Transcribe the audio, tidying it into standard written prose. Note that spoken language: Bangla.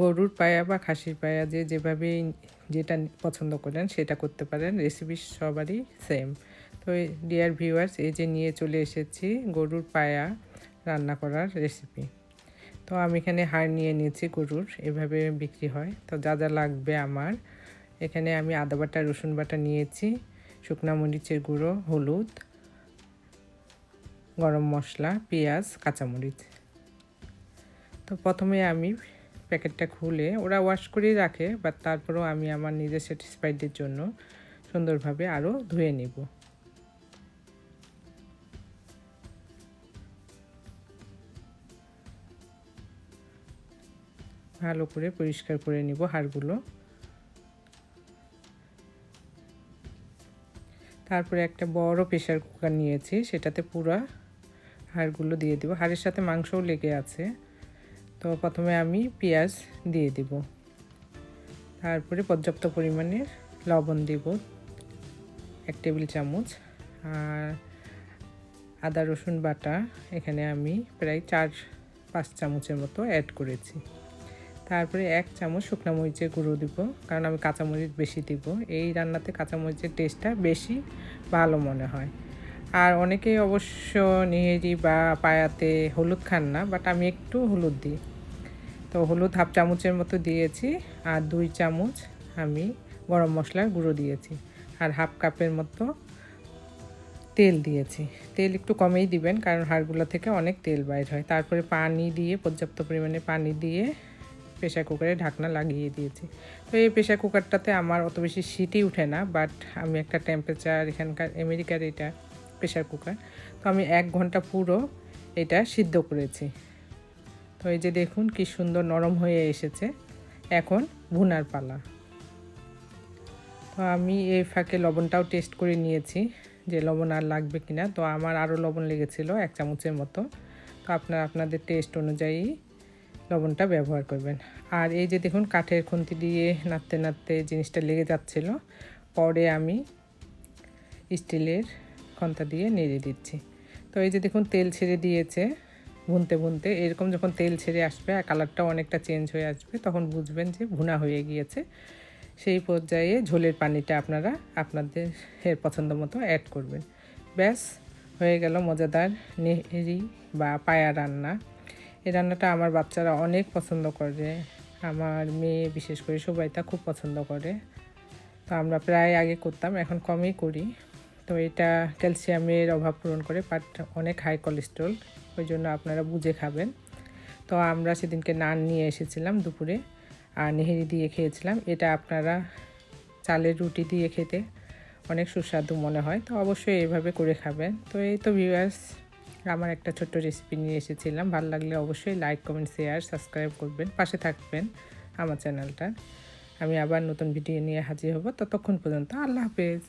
গরুর পায়া বা খাসির পায়া যেভাবে যেটা পছন্দ করেন সেটা করতে পারেন, রেসিপি সবারই সেম। তো ডিয়ার ভিউয়ার্স, এই যে নিয়ে চলে এসেছি গরুর পায়া রান্না করার রেসিপি। তো আমি এখানে হাড় নিয়ে নিয়েছি গরুর, এভাবে বিক্রি হয়। তো যা যা লাগবে আমার, এখানে আমি আদা বাটা, রসুন বাটা নিয়েছি, শুকনা মরিচের গুঁড়ো, হলুদ, গরম মশলা, পেঁয়াজ, কাঁচামরিচ। তো প্রথমে আমি প্যাকেটটা খুলে, ওরা ওয়াশ করেই রাখে, বাট তারপরেও আমি আমার নিজের স্যাটিসফাইডের জন্য সুন্দরভাবে আরও ধুয়ে নিব। ভালো করে পরিষ্কার করে নিব হাড়গুলো। তারপরে একটা বড় প্রেসার কুকার নিয়েছি, সেটাতে পুরো হাড়গুলো দিয়ে দিব। হাড়ের সাথে মাংসও লেগে আছে। তো প্রথমে আমি পেঁয়াজ দিয়ে দিব, তারপরে পর্যাপ্ত পরিমাণে লবণ দিব 1 টেবিল চামচ, আর আদা রসুন বাটা এখানে আমি প্রায় 4-5 চামচের মতো অ্যাড করেছি। তারপরে 1 চামচ শুকনো মরিচের গুঁড়ো দিব, কারণ আমি কাঁচামরিচ বেশি দিব। এই রান্নাতে কাঁচামরিচের টেস্টটা বেশি ভালো মনে হয়। আর অনেকেই অবশ্য নেহেরি বা পায়াতে হলুদ খান না, বাট আমি একটু হলুদ দিই। তো হলুদ 1/2 চামচের মতো দিয়েছি, আর 2 চামচ আমি গরম মশলার গুঁড়ো দিয়েছি, আর 1/2 কাপের মতো তেল দিয়েছি। তেল একটু কমেই দিবেন, কারণ হাড়গুলো থেকে অনেক তেল বাইর হয়। তারপরে পানি দিয়ে, পর্যাপ্ত পরিমাণে পানি দিয়ে প্রেসার কুকারে ঢাকনা লাগিয়ে দিয়েছি। তো এই প্রেসার কুকারটাতে আমার অত বেশি সিটি উঠে না, বাট আমি একটা টেম্পারেচার, এখানকার আমেরিকার এটা প্রেসার কুকার, তো আমি 1 ঘন্টা পুরো এটা সিদ্ধ করেছি। তো এই যে দেখুন কি সুন্দর নরম হয়ে এসেছে। এখন ভুনার পালা। তো আমি এই ফাঁকে লবণটাও টেস্ট করে নিয়েছি যে লবণ আর লাগবে কিনা। তো আমার আরও লবণ লেগেছিল 1 চামচের মতো। তো আপনারা আপনাদের টেস্ট অনুযায়ী লবণটা ব্যবহার করবেন। আর এই যে দেখুন কাঠের খুন্তি দিয়ে নাড়তে নাড়তে জিনিসটা লেগে যাচ্ছিল, পরে আমি স্টিলের খন্তা দিয়ে নেড়ে দিচ্ছি। তো এই যে দেখুন তেল ছেড়ে দিয়েছে। ভুনতে ভুনতে এরকম যখন তেল ছেড়ে আসবে আর কালারটাও অনেকটা চেঞ্জ হয়ে আসবে, তখন বুঝবেন যে ভুনা হয়ে গিয়েছে। সেই পর্যায়ে ঝোলের পানিটা আপনারা আপনাদের পছন্দ মতো অ্যাড করবেন। ব্যাস, হয়ে গেল মজাদার নেহেরি বা পায়া রান্না। এই রান্নাটা আমার বাচ্চারা অনেক পছন্দ করে, আমার মেয়ে বিশেষ করে সবাই তা খুব পছন্দ করে। তো আমরা প্রায় আগে করতাম, এখন কমই করি। তো এটা ক্যালসিয়ামের অভাব পূরণ করে, বাট অনেক হাই কোলেস্ট্রল, ওই জন্য আপনারা বুঝে খাবেন। তো আমরা সেদিনকে নান নিয়ে এসেছিলাম দুপুরে, আর নেহেরি দিয়ে খেয়েছিলাম। এটা আপনারা চালের রুটি দিয়ে খেতে অনেক সুস্বাদু মনে হয়, তো অবশ্যই এইভাবে করে খাবেন। তো এই তো ভিউয়ার্স, আমার একটা ছোট্ট রেসিপি নিয়ে এসেছিলাম। ভালো লাগলে অবশ্যই লাইক, কমেন্ট, শেয়ার, সাবস্ক্রাইব করবেন, পাশে থাকবেন আমার চ্যানেলটা। আমি আবার নতুন ভিডিও নিয়ে হাজির হব। ততক্ষণ পর্যন্ত আল্লাহ হাফেজ।